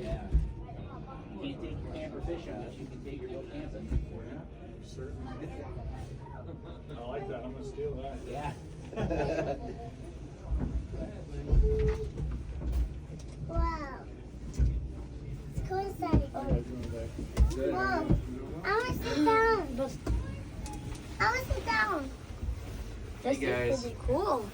Yeah. You can't take your camper fishing, but you can take your boat camping. Yeah, certainly. I like that. I'm gonna steal that. Yeah. Wow. It's cool inside. How you guys doing today? Whoa. I want to sit down. I want to sit down. This Hey, guys. is pretty cool.